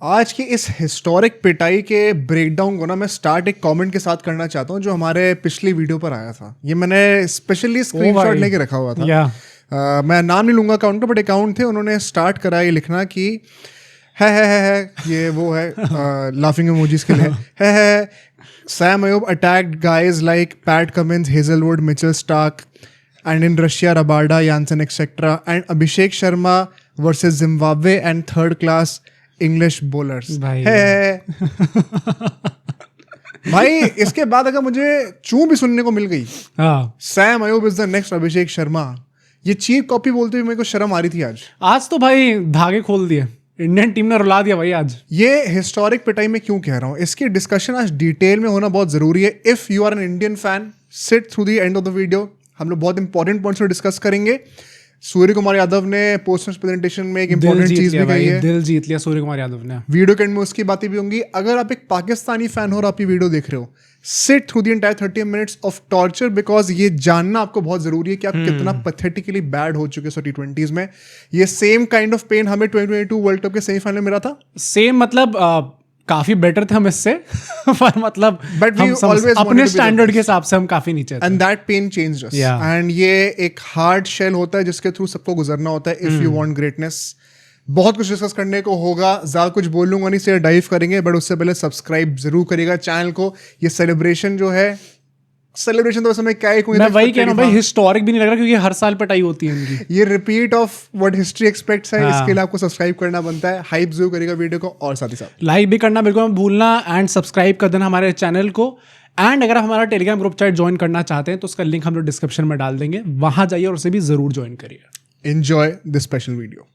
आज की इस हिस्टोरिक पिटाई के ब्रेकडाउन को ना मैं स्टार्ट एक कमेंट के साथ करना चाहता हूँ जो हमारे पिछली वीडियो पर आया था। ये मैंने स्पेशली स्क्रीनशॉट लेके रखा हुआ था। मैं नाम नहीं लूंगा अकाउंट का, बट अकाउंट थे, उन्होंने स्टार्ट करा ये लिखना कि है ये वो है लाफिंग इमोजीज के लिए है Sam Ayub attacked guys like PAT Cummins, Hazlewood, Mitchell Starc and in Russia Rabada, Janssen etc. and Abhishek Sharma versus Zimbabwe and third class English bowlers. है भाई इसके बाद अगर मुझे चू भी सुनने को मिल गई, Saim Ayub is the next Abhishek Sharma, ये चीप कॉपी बोलते हुए मेरे को शर्म आ रही थी आज तो भाई धागे खोल दिए, इंडियन टीम ने रुला दिया भाई आज। ये हिस्टोरिक पिटाई में क्यों कह रहा हूँ, इसकी डिस्कशन आज डिटेल में होना बहुत जरूरी है। If you are an Indian fan, sit through the end of the video. हम लोग बहुत इंपॉर्टेंट पॉइंट्स डिस्कस करेंगे। सूर्य कुमार यादव ने पोस्ट प्रेजेंटेशन में एक इंपॉर्टेंट चीज भी कही है, दिल जीत लिया सूर्य कुमार यादव ने। वीडियो के एंड में उसकी बातें भी होंगी। अगर आप एक पाकिस्तानी फैन हो और आप ये वीडियो देख रहे हो, sit through the entire 30 minutes of torture, because ये जानना आपको बहुत जरूरी है कि आप कितना पैथेटिकली बैड हो चुके हो T20s में। ये सेम काइंड ऑफ पेन हमें 2022 वर्ल्ड कप के सेमीफाइनल में मिला था। सेम मतलब काफी बेटर थे हम इससे पर मतलब अपने स्टैंडर्ड के हिसाब से हम काफी नीचे थे। And that pain changed us. And ये एक हार्ड शेल होता है जिसके थ्रू सबको गुजरना होता है इफ यू वांट ग्रेटनेस। बहुत कुछ डिस्कस करने को होगा, ज्यादा कुछ बोल लूंगा नहीं, से डाइव करेंगे, बट उससे पहले सब्सक्राइब जरूर करिएगा चैनल को। ये सेलिब्रेशन जो है, सेलिब्रेशन तो मैं क्या ही मैं वही कह रहा हूँ भाई, हिस्टोरिक भी नहीं लग रहा क्योंकि हर साल पिटाई होती है इनकी। ये repeat of what history aspects है। इसके लिए आपको सब्सक्राइब करना बनता है। हाइप जरूर करेगा वीडियो को और साथ ही साथ लाइक भी करना बिल्कुल मत भूलना एंड सब्सक्राइब कर देना हमारे चैनल को। एंड अगर आप हमारा टेलीग्राम ग्रुप चैट ज्वाइन करना चाहते हैं तो उसका लिंक हम लोग डिस्क्रिप्शन में डाल देंगे, वहां जाइए और उसे भी जरूर ज्वाइन करिए। Enjoy this special video.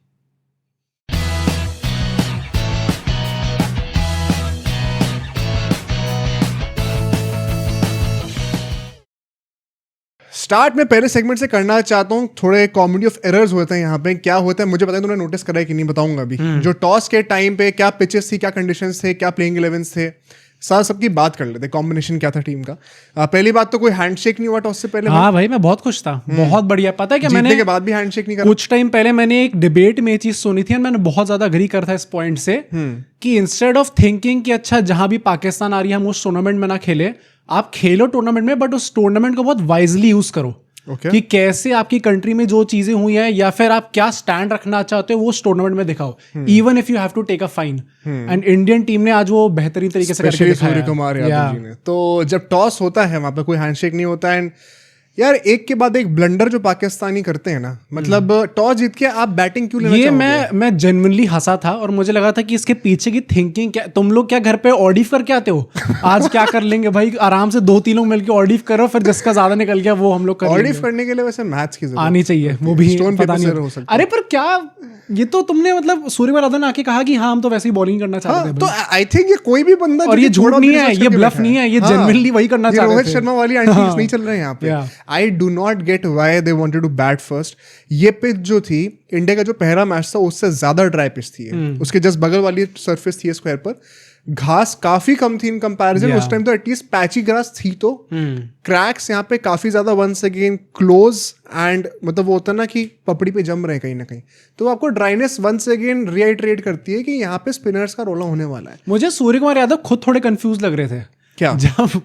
Start में पहले सेगमेंट से करना चाहता हूँ, थोड़े कॉमेडी ऑफ एरर्स होते हैं यहाँ पे। क्या होता है मुझे पता है, तुमने नोटिस करा है कि नहीं बताऊंगा अभी। जो टॉस के टाइम पे क्या पिचेस थी, क्या कंडीशंस थे, क्या प्लेइंग 11s थे, सबकी बात कर लेते। कॉम्बिनेशन क्या था टीम का। पहली बात तो कोई हैंडशेक नहीं हुआ टॉस से पहले। हाँ भाई मैं बहुत खुश था, बहुत बढ़िया। पता है क्या, मैंने के बाद भी हैंडशेक नहीं करा। कुछ टाइम पहले मैंने एक डिबेट में चीज सुनी थी और मैंने बहुत ज्यादा अग्री करा था इस पॉइंट से कि इंस्टेड ऑफ थिंकिंग कि अच्छा जहां भी पाकिस्तान आ रही है हम उस टूर्नामेंट में ना खेले, आप खेलो टूर्नामेंट में, बट उस टूर्नामेंट को बहुत वाइजली यूज करो। कि कैसे आपकी कंट्री में जो चीजें हुई हैं या फिर आप क्या स्टैंड रखना चाहते हो वो उस टूर्नामेंट में दिखाओ, even if you have to take a fine. And Indian team ने आज वो बेहतरीन तरीके से करके दिखाया। सूर्य कुमार यादव जी ने। तो जब टॉस होता है वहां पे कोई हैंडशेक नहीं होता है। यार एक के बाद एक ब्लंडर जो पाकिस्तानी करते हैं ना, मतलब टॉस जीत के आप बैटिंग क्यों लेना चाहोगे? मैं जेन्युइनली हंसा था और मुझे लगा था कि इसके पीछे की थिंकिंग क्या। तुम लोग क्या घर पे ऑडिफ करके आते हो? आज क्या कर लेंगे भाई, आराम से 2-3 लोग मिलकर ऑडिफ करो, फिर जिसका ज्यादा निकल गया वो हम लोग कर ऑडिफ करने के लिए वैसे मैथ्स की जरूरत आनी चाहिए, वो भी पता नहीं हो सकता। अरे पर क्या, ये तो तुमने मतलब सूर्य यादव ने आके कहा कि हाँ हम तो वैसे ही बॉलिंग करना चाहते हैं। तो आई थिंक ये कोई भी बंदा, और ये झूठ नहीं है, ये ब्लफ नहीं है, ये जेन्युइनली वही करना चाहते थे। रोहित शर्मा वाली एंटीक्स नहीं चल रहे हैं यहाँ पे। I do not get why they wanted to bat first. ये पिच जो थी, इंडिया का जो पहला मैच था उससे ज्यादा ड्राई पिच थी। उसके जस्ट बगल वाली सरफेस थी स्क्वायर पर, घास काफी कम थी इन कंपैरिजन। उस टाइम तो एटलीस्ट पैची ग्रास थी। तो क्रैक्स यहाँ पे काफी ज्यादा वंस अगेन क्लोज एंड मतलब वो होता है ना कि पपड़ी पे जम रहे कहीं ना कहीं, तो आपको ड्राइनेस वंस अगेन रिआइटरेट करती है कि यहाँ पे स्पिनर्स का रोला होने वाला है। मुझे सूर्य कुमार यादव खुद थोड़े कंफ्यूज लग रहे थे क्या, जब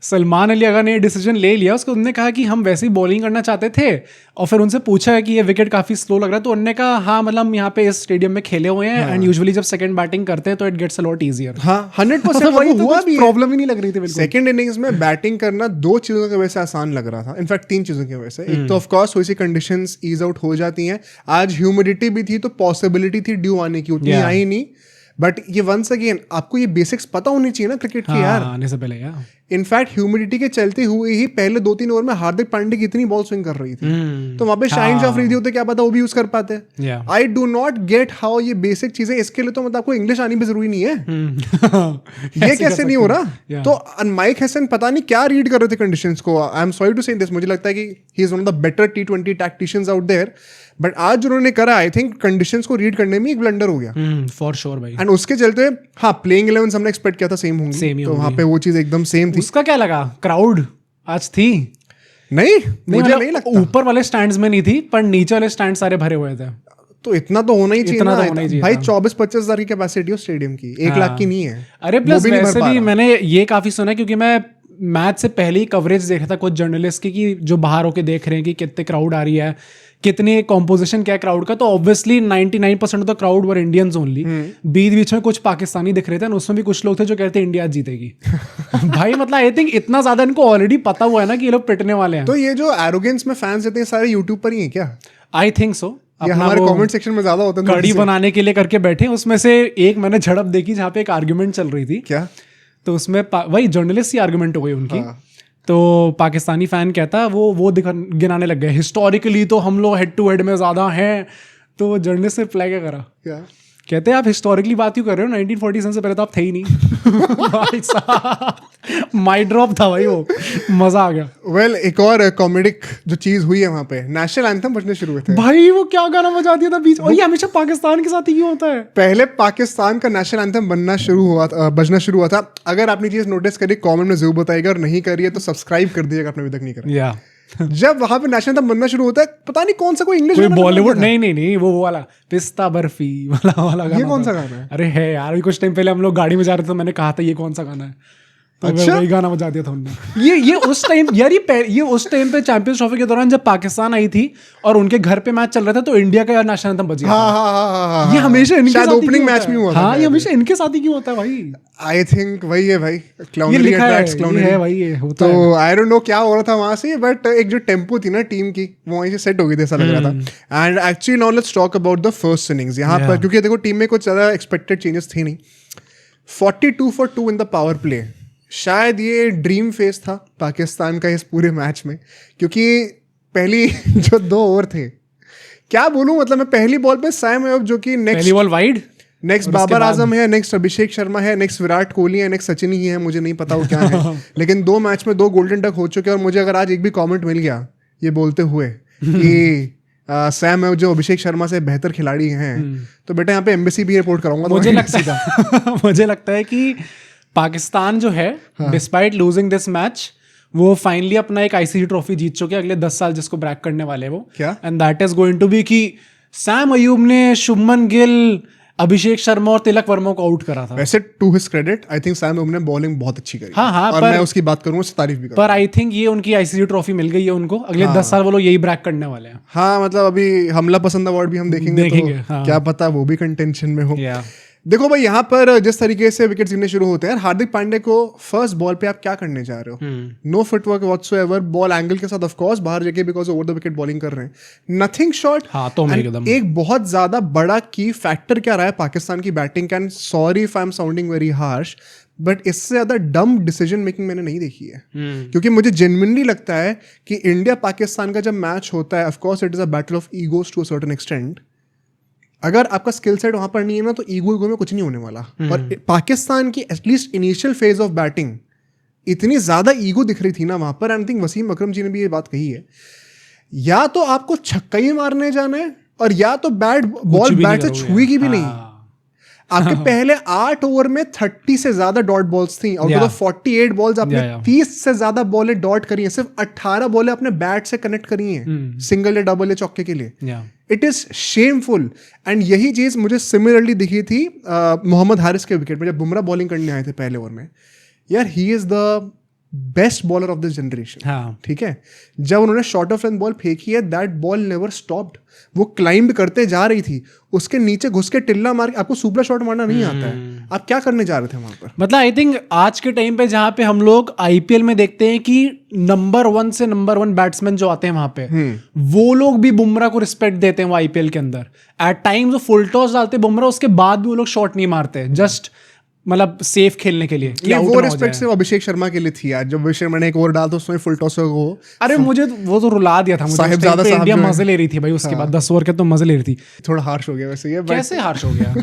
सलमान अली अगर ने डिसीजन ले लिया उसको, उन्होंने कहा कि हम वैसे ही बॉलिंग करना चाहते थे और फिर उनसे पूछा है कि ये विकेट काफी स्लो लग रहा है, तो उन्होंने कहा हाँ मतलब हम यहाँ पे इस स्टेडियम में खेले हुए हैं एंड यूजुअली जब सेकंड बैटिंग करते हैं तो it gets a lot easier. हाँ 100% हुआ भी, प्रॉब्लम ही नहीं लग रही थी बिल्कुल। सेकंड इनिंग्स में बैटिंग करना 2 चीजों की वजह से आसान लग रहा था, इनफैक्ट 3 चीजों की वजह से। एक तो ऑफ कोर्स वैसी कंडीशंस ईज आउट हो जाती हैं। आज ह्यूमिडिटी भी थी तो पॉसिबिलिटी थी ड्यू आने की, उतनी आई नहीं। बट ये वंस अगेन आपको ये बेसिक्स पता होनी चाहिए ना क्रिकेट की। यार आने से पहले यार इनफैक्ट ह्यूमिडिटी के चलते हुए ही पहले 2-3 ओवर में हार्दिक पांड्या कितनी बॉल स्विंग कर रही थी, तो वहां पे शाइन ऑफ रही थी, होते क्या पता वो भी यूज कर पाते। आई डू नॉट गेट हाउ ये बेसिक चीजें, इसके लिए तो मतलब आपको इंग्लिश आनी भी जरूरी नहीं है। ये कैसे नहीं हो रहा? तो माइक हैसन पता नहीं क्या रीड कर रहे थे कंडीशंस को। I am sorry to say this, मुझे लगता है कि he is one of the better T20 tacticians out there, but आज जो उन्होंने करा आई थिंक कंडीशंस को रीड करने में एक ब्लंडर हो गया फॉर श्योर भाई। एंड उसके चलते हाँ प्लेइंग 11 हमने एक्सपेक्ट किया था सेम होंगी, तो वहां पे वो चीज एकदम सेम थी। उसका क्या लगा, क्राउड आज थी? नहीं मुझे नहीं लगता। ऊपर वाले स्टैंड्स में नहीं थी पर नीचे वाले स्टैंड सारे भरे हुए थे। तो इतना तो होना ही चाहिए इतना ना, तो होना ही चाहिए भाई। था। 24-25 हजार की कैपेसिटी हो स्टेडियम की, 1 लाख की नहीं है। अरे वो प्लस भी नहीं भर वैसे पा भी रहा। मैंने ये काफी सुना है, क्योंकि मैं मैच से पहले ही कवरेज देख रहा था कुछ जर्नलिस्ट की, कि जो बाहर होके देख रहे हैं कि कितने क्राउड आ रही है, कितनी कॉम्पोजिशन क्या है क्राउड का। तो obviously 99% of the crowd were Indians only. बीच बीच में कुछ पाकिस्तानी दिख रहे थे, उसमें भी कुछ लोग थे जो कहते हैं इंडिया जीतेगी। भाई मतलब आई थिंक इतना ज्यादा इनको ऑलरेडी पता हुआ है ना कि ये लोग पिटने वाले हैं। तो ये जो एरोगेंस में फैंस रहते हैं सारे यूट्यूब पर ही हैं क्या? I think so. ये हमारे कमेंट सेक्शन में ज्यादा होते हैं कड़ी बनाने के लिए करके बैठे। उसमें से एक मैंने झड़प देखी जहाँ पे एक आर्ग्यूमेंट चल रही थी। क्या? तो उसमें वही जर्नलिस्ट की आर्गुमेंट हो गई उनकी। हाँ। तो पाकिस्तानी फैन कहता वो गिनाने लग गए, हिस्टोरिकली तो हम लोग हेड टू हेड में ज्यादा हैं। तो जर्नलिस्ट ने रिप्लाई क्या करा? क्या कहते हैं आप हिस्टोरिकली बात क्यों कर रहे हो, 1947 से पहले तो आप थे ही नहीं। भाई साहब माइक ड्रॉप था भाई, वो मजा आ गया। वेल, एक और कॉमेडिक जो चीज हुई है वहां पे, नेशनल एंथम बजने शुरू हुए थे। भाई वो क्या गाना बजा दिया था बीच, और ये हमेशा पाकिस्तान के साथ ही क्यों होता है? पहले पाकिस्तान का नेशनल एंथम बजना शुरू हुआ था। अगर आपने चीज नोटिस करी कमेंट में जरूर बताइएगा, और नहीं करी है तो सब्सक्राइब कर दीजिएगा आपने अभी तक नहीं करा। या जब वहां पे नेशनल एंथम बनना शुरू होता है, पता नहीं कौन सा कोई इंग्लिश कोई बॉलीवुड, नहीं वो वाला पिस्ता बर्फी वाला गाना। ये कौन सा गाना है? अरे है यार, अभी कुछ टाइम पहले हम लोग गाड़ी में जा रहे थे तो मैंने कहा था ये कौन सा गाना है, तो अच्छा? वही गाना बजा दिया था उन्होंने। ये उस टाइम यार, ये उस टाइम पे चैंपियंस ट्रॉफी के दौरान जब पाकिस्तान आई थी और उनके घर पे मैच चल रहा था, तो इंडिया का नेशनल एंथम बज गया था। हाँ, ये हमेशा इनके शायद साथ ही ओपनिंग क्यों मैच होता में है? हुआ था। हाँ, ये हमेशा इनके साथ ही क्यों होता है भाई? आई थिंक वही है भाई, ये क्लाउनरी लिखा है, अट्रैक्ट्स क्लाउनरी ये है भाई, ये होता है। तो आई डोंट नो क्या हो रहा था वहां से, बट एक जो टेम्पो थी ना टीम की, वो वहीं से सेट हो गई थी ऐसा लग रहा था। And actually now let's talk about the first innings यहाँ पर, क्योंकि देखो टीम में कुछ ज्यादा एक्सपेक्टेड चेंजेस थे नहीं। 42 for 2 in the power play, शायद ये ड्रीम फेस था पाकिस्तान का इस पूरे मैच में, क्योंकि पहली जो 2 ओवर थे, क्या बोलूं, मतलब मैं पहली बॉल पे सैम अयूब जो कि पहली ball wide, next Babar Azam है, नेक्स्ट अभिषेक शर्मा है, नेक्स्ट विराट कोहली है, नेक्स्ट सचिन ही है, मुझे नहीं पता वो क्या है। लेकिन 2 मैच में 2 गोल्डन डक हो चुके हैं, और मुझे अगर आज एक भी कमेंट मिल गया ये बोलते हुए कि सैम है जो अभिषेक शर्मा से बेहतर खिलाड़ी हैं, तो बेटा यहाँ पे एम्बेसी भी रिपोर्ट कराऊंगा। मुझे लगता है कि पाकिस्तान जो है, डिस्पाइट लूजिंग दिस मैच, वो फाइनली अपना एक आईसीसी ट्रॉफी जीत चुके हैं अगले 10 साल, जिसको ब्रैक करने वाले हैं वो। क्या? And that is going to be कि सैम अयूब ने शुभमन गिल, अभिषेक शर्मा और तिलक वर्मा को आउट करा था। वैसे to his credit, I think Saim Ayub ने बॉलिंग बहुत अच्छी करी। हाँ, और मैं उसकी बात करूंगा, उसकी तारीफ भी करूंगा। पर आई थिंक ये उनकी आईसीसी ट्रॉफी मिल गई है उनको, अगले 10 साल वो लोग यही ब्रैक करने वाले हैं। हाँ, मतलब अभी हमला पसंद अवार्ड भी हम देखेंगे तो हाँ। क्या पता वो भी कंटेंशन में हो। Yeah. देखो भाई, यहाँ पर जिस तरीके से विकेट गिरने शुरू होते हैं, हार्दिक पांडे को फर्स्ट बॉल पे आप क्या करने जा रहे हो? No footwork whatsoever, ball angle के साथ ऑफ कोर्स बाहर जाके because over the wicket bowling कर रहे हैं, नथिंग शॉर्ट। एक बहुत ज्यादा बड़ा की फैक्टर क्या रहा है पाकिस्तान की बैटिंग का, and sorry if I am sounding very harsh, but इससे ज्यादा डम डिसीजन मेकिंग मैंने नहीं देखी है। क्योंकि मुझे जेन्युइनली लगता है कि इंडिया पाकिस्तान का जब मैच होता है, of course it is a battle of egos to a certain extent. अगर आपका स्किल सेट वहां पर नहीं है ना, तो ईगो में कुछ नहीं होने वाला। और पाकिस्तान की at least initial phase of batting इतनी ज्यादा ईगो दिख रही थी ना वहां पर, एंड आई थिंक वसीम अकरम जी ने भी ये बात कही है, या तो आपको छक्का ही मारने जाना है, और या तो बॉल बैट से छुएगी भी नहीं। आपके पहले 8 ओवर में 30 से ज्यादा डॉट बॉल्स थी, और 48 बॉल्स आपने 30 से ज्यादा बॉलें डॉट करी हैं, सिर्फ 18 बॉलें अपने बैट से कनेक्ट करी हैं सिंगल या डबल या चौके के लिए। It is shameful. एंड यही चीज मुझे सिमिलरली दिखी थी मोहम्मद हारिस के विकेट में, जब बुमराह बॉलिंग करने आए थे पहले ओवर में। यार, he is the best bowler of this generation, ठीक है। जब उन्होंने शॉर्ट ऑफ लेंथ बॉल फेंकी है, दैट बॉल नेवर स्टॉप्ड। वो क्लाइंब करते जा रही थी, उसके नीचे घुस के टिल्ला मार के, आपको सुपला शॉट मारना नहीं आता है, आप क्या करने जा रहे थे वहां पर? मतलब आई थिंक आज के टाइम पे जहां पे हम लोग आईपीएल में देखते हैं कि नंबर 1 से नंबर 1 बैट्समैन जो आते हैं वहां पे, वो लोग भी बुमराह को रिस्पेक्ट देते हैं। वो आईपीएल के अंदर एट टाइम्स वो फुल टॉस डालते बुमराह, उसके बाद भी वो लोग शॉट नहीं मारते, जस्ट मतलब सेफ खेलने के लिए। ये वो रिस्पेक्ट सिर्फ अभिषेक शर्मा के लिए थी यार, जब अभिषेक शर्मा ने एक ओवर डाला तो उसमें फुल टॉस हो। अरे मुझे वो तो रुला दिया था मुझे, साहिबजादा साहब इंडिया मजे ले रही थी भाई, उसके बाद 10 ओवर के तो मजे ले रही थी। थोड़ा हार्श हो गया वैसे ये। कैसे हार्श हो गया?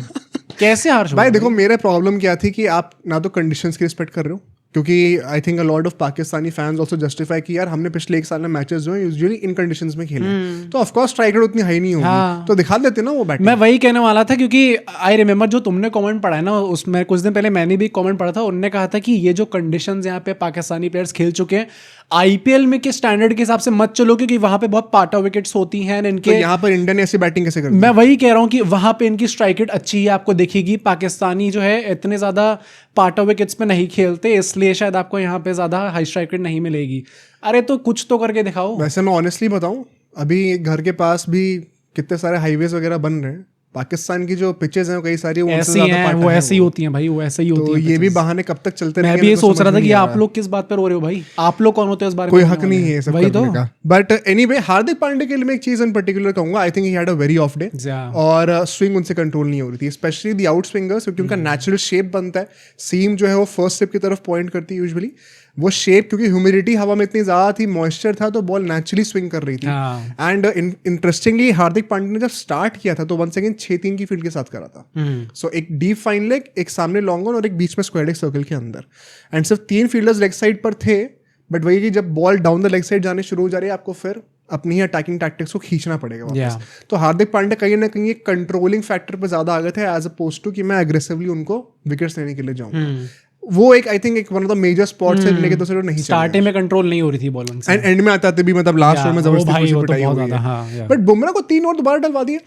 कैसे हार्श हो भाई? देखो, मेरा प्रॉब्लम क्या थी कि आप ना तो कंडीशंस की रिस्पेक्ट कर रहे हो, क्योंकि I think a lot of Pakistani fans also justify कि यार हमने पिछले एक साल में मैचेस जो है यूजुअली इन कंडीशंस में खेले, तो ऑफ कोर्स स्ट्राइक रेट उतनी हाई नहीं होगी, तो दिखा देते ना वो बैटिंग। मैं वही कहने वाला था, क्योंकि आई रिमेम्बर जो तुमने कमेंट पढ़ा है ना, उसमें कुछ दिन पहले मैंने भी कमेंट पढ़ा था, उन्होंने कहा था कि ये जो कंडीशंस यहाँ पे पाकिस्तानी प्लेयर्स खेल चुके हैं आईपीएल में के स्टैंडर्ड के हिसाब से मत चलो, क्योंकि वहां पे बहुत पार्ट ऑफ विकेट्स होती हैं इनके। तो यहाँ पर इंडियन ऐसी बैटिंग कैसे करती है? मैं वही कह रहा हूँ कि वहां पे इनकी स्ट्राइक रेट अच्छी है, आपको दिखेगी। पाकिस्तानी जो है इतने ज्यादा पार्ट ऑफ विकेट्स पे नहीं खेलते, इसलिए शायद आपको यहाँ पे ज्यादा हाई स्ट्राइक रेट नहीं मिलेगी। अरे तो कुछ तो करके दिखाओ। वैसे मैं ऑनेस्टली बताऊं, अभी घर के पास भी कितने सारे हाईवेज वगैरह बन रहे हैं, पाकिस्तान की जो पिचेस हैं कई सारी ऐसी हैं, वो ऐसी होती हैं भाई, वो ऐसे ही होती हैं। तो ये भी बहाने कब तक चलते रहेंगे? मैं भी ये सोच रहा था कि आप लोग किस बात पर रो रहे हो भाई, आप लोग कौन होते हैं इस बारे में? कोई हक नहीं है सब करने का। बट एनीवे, हार्दिक पांड्या के लिए मैं एक चीज इन पर्टिकुलर कहूंगा, आई think he had a very of day, और स्विंग उनसे कंट्रोल नहीं हो रही थी, स्पेशली द आउट स्विंगर्स, क्योंकि उनका नेचुरल शेप बनता है, सीम जो है वो फर्स्ट स्टेप की तरफ पॉइंट करती है यूजुअली, वो शेप, क्योंकि ह्यूमिडिटी हवा में इतनी ज्यादा थी, मॉइस्चर था, तो बॉल नेचुरली स्विंग कर रही थी। एंड इंटरेस्टिंगली हार्दिक पांड्या ने जब स्टार्ट किया था तो 1 सेकंड 6-3 की फील्ड के साथ करा था। सो एक डीप फाइन लेग, एक सामने लॉन्ग ऑन और एक बीच में स्क्वायर लेग सर्कल के अंदर, एंड सिर्फ 3 फील्डर्स लेग साइड पर थे। बट वही कि जब ball down the leg side जाने शुरू हो जा रही है, आपको फिर अपनी ही अटैकिंग टैक्टिक्स को खींचना पड़ेगा वापस। तो हार्दिक पांड्या कहीं ना कहीं एक कंट्रोलिंग फैक्टर पे ज्यादा आ गए थे, एज अपोज टू कि मैं एग्रेसिवली उनको विकेट्स लेने के लिए जाऊंगा। वो एक आई थिंक एक one of the major spots है लेके दूसरे नहीं, स्टार्टिंग में कंट्रोल नहीं हो रही थी बॉल उनसे, एंड में आते भी मतलब लास्ट ओवर में जबरदस्ती कुछ पिटाई हो गई। बट बुमराह को 3 ओवर दोबारा डलवा दिए।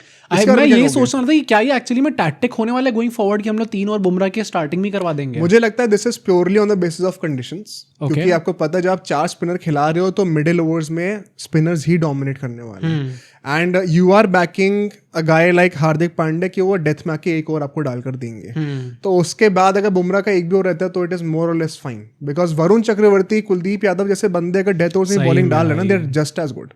मैं ये सोच रहा था कि क्या ये एक्चुअली में टैक्टिक होने वाला है गोइंग फॉरवर्ड कि हम लोग 3 ओवर बुमराह की स्टार्टिंग में करवा देंगे? मुझे लगता है this is purely on the basis of conditions, क्योंकि आपको पता है जब आप 4 स्पिनर खिला रहे हो तो मिडिल ओवर्स में स्पिनर्स ही डोमिनेट करने वाले हैं, and you are backing a guy like Hardik Pandya कि वो डेथ में आके एक ओवर आपको डालकर देंगे। तो उसके बाद अगर बुमराह का एक भी ओवर रहता है तो इट इज मोर और less fine, because Varun Chakravarthy, Kuldeep Yadav जैसे बंदे अगर डेथ ओवर से बॉलिंग डाल रहे ना, they are just as good.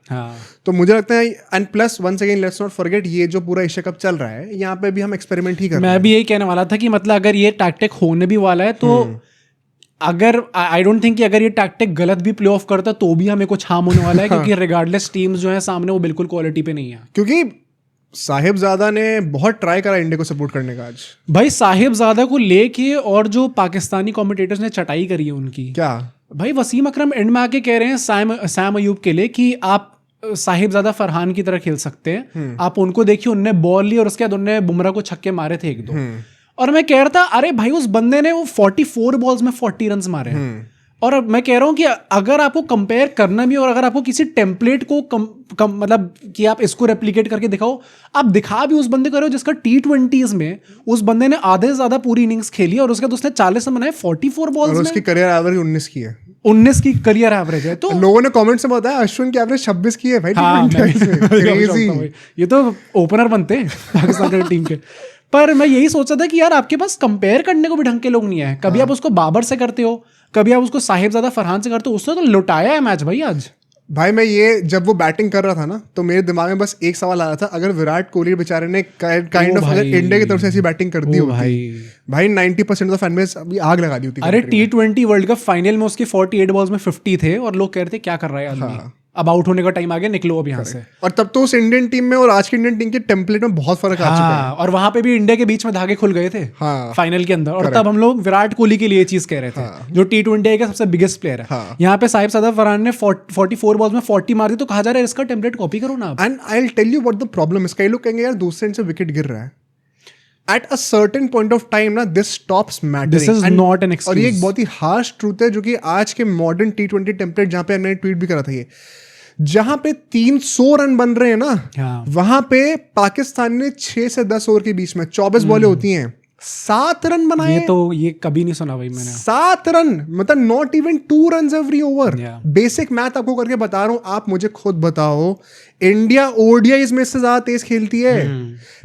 तो मुझे लगता है, and plus once again let's not forget, ये जो पूरा एशिया कप चल रहा है यहाँ पे भी हम एक्सपेरिमेंट ही कर रहे हैं। मैं भी यही कहने वाला था कि मतलब अगर ये टैक्टिक होने भी वाला है तो अगर आई डोंट थिंक कि अगर ये टैक्टिक गलत भी प्ले ऑफ करता तो भी हमें कुछ हार्म होने वाला है, क्योंकि रिगार्डलेस टीम्स जो है सामने वो बिल्कुल क्वालिटी पे नहीं है। क्योंकि साहिबजादा ने बहुत ट्राई करा इंडिया को सपोर्ट करने का आज भाई, साहिबजादा को लेके, और जो पाकिस्तानी कमेंटेटर्स ने चटाई करी है उनकी, क्या भाई वसीम अकरम एंड में आके कह रहे हैं सैम अयूब के लिए कि आप साहिबजादा फरहान की तरह खेल सकते हैं, आप उनको देखिए, उनने बॉल ली और उसके बाद उनने बुमराह को छक्के मारे थे 1-2। और मैं कह रहा था अरे भाई उस बंदे ने वो 44 बॉल्स में 40 रन मारे हैं। और मैं कह रहा हूं कि अगर आपको कंपेयर करना भी, और अगर आपको किसी टेम्पलेट को मतलब कि आप इसको रेप्लिकेट करके दिखाओ, आप दिखा भी उस बंदे को रहे हो जिसका T20s में उस बंदे ने आधे से ज्यादा पूरी इनिंग्स खेली और उसके बाद उसने 40 रन बनाए 44 बॉल्स में। उसकी करियर एवरेज 19 की है, 19 की करियर एवरेज है। तो लोगों ने कमेंट से बताया अश्विन की एवरेज 26 की है भाई। क्रेजी। ये तो ओपनर बनते हैं पाकिस्तान की टीम के। पर मैं यही सोचा था कि यार आपके पास कंपेयर करने को भी ढंग के लोग नहीं है। कभी आप उसको बाबर से करते हो, कभी आप उसको साहिबजादा फरहान से करते हो, उसने तो लुटाया है मैच भाई आज। भाई मैं ये जब वो बैटिंग कर रहा था ना, तो मेरे दिमाग में बस एक सवाल आ रहा था, अगर विराट कोहली बेचारे ने काइंड ऑफ अगर इंडिया की तरफ से ऐसी बैटिंग कर दी होती भाई 90% ऑफ फैन बेस अभी आग लगा दी होती। अरे T20 वर्ल्ड कप फाइनल में उसके 48 बॉल्स में 50 थे और लोग कह रहे थे क्या कर रहा है आदमी, अब आउट होने का टाइम आ गया, निकलो अब यहाँ से। और तब तो उस इंडियन टीम में और आज की इंडियन टीम के टेम्पलेट में बहुत फर्क आ चुका है। और वहां पे भी इंडिया के बीच में धागे खुल गए थे फाइनल के अंदर। और तब हम लोग विराट कोहली के लिए चीज कह रहे थे, जो T20 का सबसे बिगेस्ट प्लेयर है। यहाँ पे साहिबजादा फरहान ने 44 बॉल्स में 40 मार दी, तो कहा जा रहा है इसका टेम्पलेट कॉपी करो ना। And I will tell you what the problem is. कई लोग कहेंगे यार दूसरे एंड से विकेट गिर रहा है, at a certain point of time ना this stops mattering. This is not an excuse. और ये एक बहुत ही हार्श ट्रूथ है, जो कि आज के मॉडर्न T20 टेम्पलेट, जहां पे मैंने ट्वीट भी करा था, ये जहां पे 300 रन बन रहे हैं ना, वहां पे पाकिस्तान ने 6 से 10 ओवर के बीच में 24 बॉलें होती हैं, 7 रन बनाए। ये कभी नहीं सुना भाई मैंने। 7 रन मतलब not even 2 run every over. Basic math आपको करके बता रहा हूं, आप मुझे खुद बताओ, इंडिया ओडीआईज में से ज्यादा तेज खेलती है।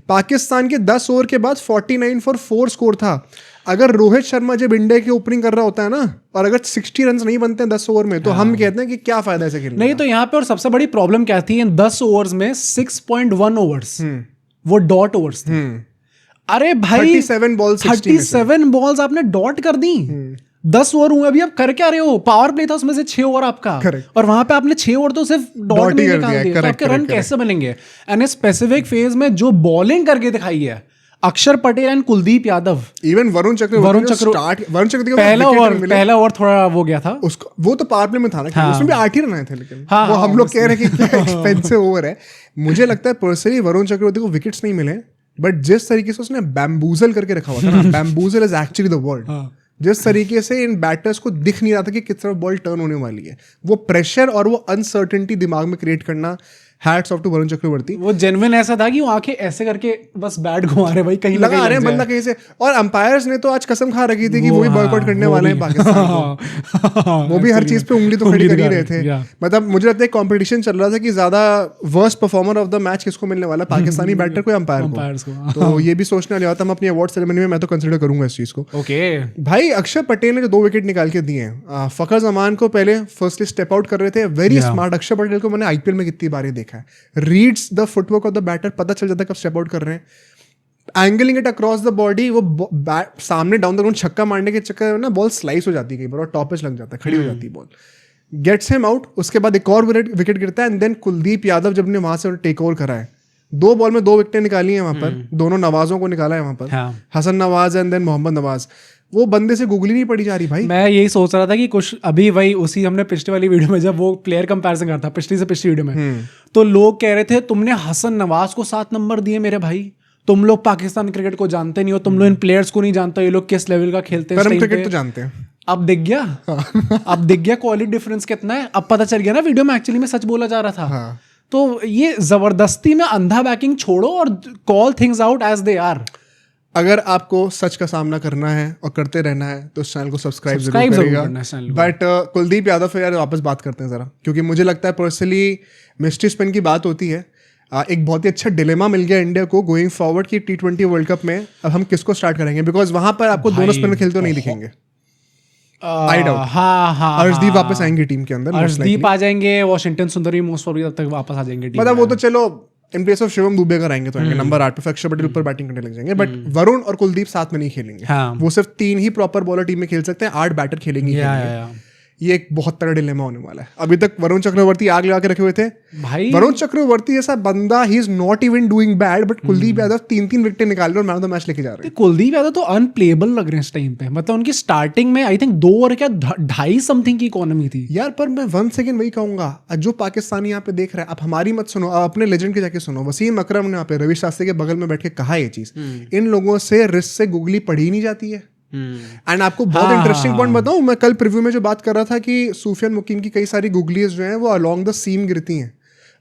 पाकिस्तान के 10 ओवर के बाद 49 फॉर 4 स्कोर था। अगर रोहित शर्मा जब इंडिया की ओपनिंग कर रहा होता है ना, और अगर 60 रन नहीं बनते हैं 10 ओवर में, तो हम कहते हैं कि क्या फायदा ऐसे खेलने। नहीं तो यहाँ पे और सबसे बड़ी प्रॉब्लम क्या थी, इन 10 ओवर्स में 6.1 ओवर्स वो डॉट ओवर्स थे। अरे भाई 37 बॉल्स आपने डॉट कर दी। 10 ओवर हुए, अभी आप कर क्या रहे हो? पावर प्ले था, उसमें से 6 ओवर आपका, और वहां पे आपने 6 ओवर तो सिर्फ डॉट में निकाल दिए। तो आपके रन कैसे बनेंगे? एंड स्पेसिफिक फेज में जो बॉलिंग करके दिखाई है, अक्षर पटेल एंड कुलदीप यादव, इवन वरुण चक्रवर्ती पहला ओवर थोड़ा वो गया था उसको, वो तो पावर प्ले में था ना, उसमें भी 8 ही रन आए थे, लेकिन वो हम लोग कह रहे हैं कि क्या एक्सपेंसिव ओवर है। मुझे लगता है पर्सनली वरुण चक्रवर्ती को विकेट्स नहीं मिले, बट जिस तरीके से उसने बैम्बूजल करके रखा हुआ था ना, बैम्बूजल इज एक्चुअली द वर्ड, जिस तरीके से इन बैटर्स को दिख नहीं रहा था कि किस तरफ बॉल टर्न होने वाली है, वो प्रेशर और वो अनसर्टेनिटी दिमाग में क्रिएट करना, hats off to Varun Chakravarthy. वो जेन्युइन ऐसा था कि वो आंखें ऐसे करके बस बैट घुमा रहे भाई, कहीं लगा रहे हैं बंदा कहीं से, और अंपायर्स ने तो आज कसम खा रखी थी कि वो भी बॉयकॉट करने वाले हैं पाकिस्तान को। वो भी हर चीज पे उंगली तो खड़ी कर ही रहे थे। मतलब मुझे लगता है कंपटीशन चल रहा था कि ज्यादा worst performer of the match किसको मिलने वाला, पाकिस्तानी बैटर को या अंपायर को। तो ये भी सोचने वाली बात, हम अपनी अवार्ड सेरेमनी में मैं तो कंसिडर करूंगा इस चीज को। भाई अक्षर पटेल ने जो 2 विकेट निकाल के दिए हैं, फखर जमान को पहले फर्स्टली स्टेप आउट कर रहे थे, वेरी स्मार्ट। अक्षर पटेल को मैंने आईपीएल में कितनी बार देखा है, reads the footwork of the batter, पता चल जाता है कब स्टेप आउट कर रहे हैं, angling it across the body, वो सामने डाउन द ग्राउंड छक्का मारने के चक्कर में ना बॉल स्लाइस हो जाती है कई बार और टॉपेज लग जाता है, खड़ी हो जाती है बॉल, गेट्स हिम आउट। उसके बाद एक और विकेट गिरता है, एंड देन कुलदीप यादव जब ने वहां से टेक ओवर करा है, 2 बॉल में 2 विकेटें निकाली हैं वहां पर, दोनों नवाजों को निकाला है वहां पर, हसन नवाज एंड देन मोहम्मद नवाज। वो बंदे से गूगली नहीं पड़ी जा रही भाई। मैं यही सोच रहा था कि कुछ अभी वही उसी हमने पिछली वाली वीडियो में जब वो प्लेयर कंपैरिजन करा था, पिछली से पिछली वीडियो में, तो लोग कह रहे थे तुमने हसन नवाज को 7 नंबर दिए मेरे भाई, तुम लोग पाकिस्तान क्रिकेट को जानते नहीं हो, तुम लोग इन प्लेयर्स को नहीं जानते, ये लोग किस लेवल का खेलते हैं। क्रिकेट तो जानते हैं। अब दिख गया, अब दिख गया क्वालिटी डिफरेंस कितना है, अब पता चल गया ना वीडियो में एक्चुअली में सच बोला जा रहा था। तो ये जबरदस्ती में अंधा बैकिंग छोड़ो और call things out as they are. अगर आपको सच का सामना करना है और करते रहना है तो इस चैनल को सब्सक्राइब जरूर करिएगा। बट कुलदीप यादव पे यार वापस बात करते हैं जरा, क्योंकि मुझे लगता है पर्सनली मिस्ट्री स्पिन की बात होती है, एक बहुत ही अच्छा डिलेमा मिल गया इंडिया को गोइंग फॉरवर्ड की T20 वर्ल्ड कप में अब हम किसको स्टार्ट करेंगे, बिकॉज वहां पर आपको दोनों स्पिनर खेलते नहीं दिखेंगे। I doubt. हाँ, अर्शदीप वापस आएंगे टीम के अंदर, अर्शदीप आ जाएंगे, वॉशिंगटन सुंदर भी मोस्ट प्रोबेबली तब तक वापस आ जाएंगे टीम। मतलब वो तो चलो in place of Shivam Dubey का रहेंगे तो आएंगे नंबर 8 पे, अक्षर पटेल ऊपर बैटिंग करने लग जाएंगे, बट वरुण और कुलदीप साथ में नहीं खेलेंगे। वो सिर्फ 3 ही प्रॉपर बॉलर टीम में खेल सकते हैं, 8 बैटर खेलेंगे। ये एक बहुत तगड़ा डिलेमा होने वाला है। अभी तक वरुण चक्रवर्ती आग लगा के रखे हुए थे भाई, वरुण चक्रवर्ती जैसा बंदा, he is not even doing bad, but Kuldeep Yadav 3 wicket निकाल रहे और मैन ऑफ द मैच लेके जा रहे हैं। कुलदीप यादव तो अनप्लेएबल लग रहे हैं इस टाइम पे, मतलब उनकी स्टार्टिंग में आई थिंक 2 ओवर क्या 2.5 समथिंग की इकोनॉमी थी यार। पर मैं वन सेकंड वही कहूंगा, जो पाकिस्तानी यहाँ पे देख रहा है, आप हमारी मत सुनो, आप अपने लेजेंड के जाके सुनो। वसीम अकरम ने यहाँ पे रवि शास्त्री के बगल में बैठ के कहा ये चीज, इन लोगों से रिस्ट से गूगली पढ़ी नहीं जाती है। एंड आपको बहुत इंटरेस्टिंग पॉइंट बताऊं, मैं कल प्रीव्यू में जो बात कर रहा था कि सूफियान मुकीम की कई सारी गूगलीज जो हैं वो अलोंग द सीम गिरती हैं,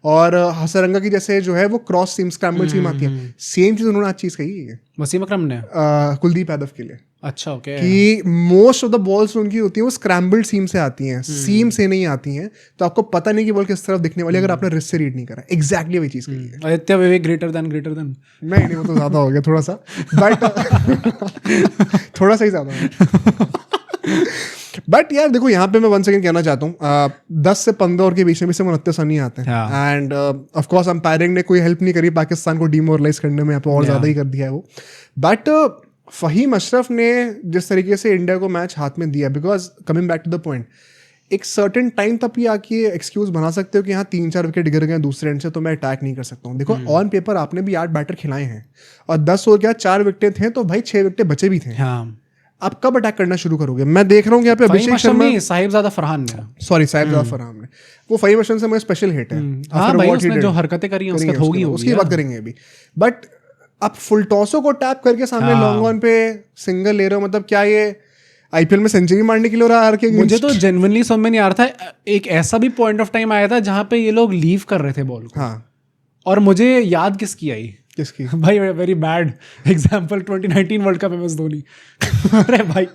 और हसरंगा की जैसे जो है वो क्रॉस सीम स्क्रैम्बल सीम आती है। सेम चीज उन्होंने आज चीज कही है वसीम अकरम ने कुलदीप यादव के लिए। अच्छा, ओके। कि मोस्ट ऑफ द बॉल्स उनकी होती है वो स्क्रैम्बल्ड सीम से आती हैं, सीम से नहीं आती हैं, तो आपको पता नहीं कि बॉल किस तरफ दिखने वाली है अगर आपने रिस्ट से रीड नहीं करा। एग्जैक्टली वही चीज कही है। आदित्य विवेक ग्रेटर देन नहीं वो तो ज्यादा हो गया थोड़ा सा, बट थोड़ा सा ही ज्यादा। बट यार देखो, यहाँ पे मैं 1 सेकंड कहना चाहता हूँ, 10 से 15 ओवर के बीच में से 29 रन ही आते हैं, एंड ऑफ कोर्स अंपायरिंग ने कोई हेल्प नहीं करी पाकिस्तान को डीमोरलाइज करने में, यहाँ पे और ज्यादा ही कर दिया है वो। बट फहीम अशरफ ने जिस तरीके से इंडिया को मैच हाथ में दिया, because coming back to the point, एक सर्टेन टाइम तक भी आके एक्सक्यूज बना सकते हो कि यहाँ 3-4 विकेट गिर गए दूसरे एंड से तो मैं अटैक नहीं कर सकता हूँ। देखो ऑन पेपर आपने भी 8 बैटर खिलाए हैं और 10 ओवर क्या 4 विकेटें थे, तो भाई 6 विकेटें बचे भी थे। आप कब अटैक करना शुरू करोगे? मैं देख रहा हूँ यहाँ पे अभिषेक शर्मा, साहिबजादा फरहान ने, वो फहीम अशरफ से मुझे स्पेशल हिट है। भाई उसने जो हरकतें करी हैं उसकी बात करेंगे अभी। बट आप फुल टॉसो को टैप करके सामने लॉन्ग ऑन पे सिंगल ले रहे हो, मतलब क्या ये आईपीएल में सेंचुरी मारने के लिए रहा है? मुझे तो जेन्युइनली समझ में नहीं आ रहा था। एक ऐसा भी पॉइंट ऑफ टाइम आया था जहां पे ये लोग लीव कर रहे थे बॉल को। और मुझे याद किसकी आई? किसकी? भाई very bad example 2019 world cup MS Dhoni. अरे भाई,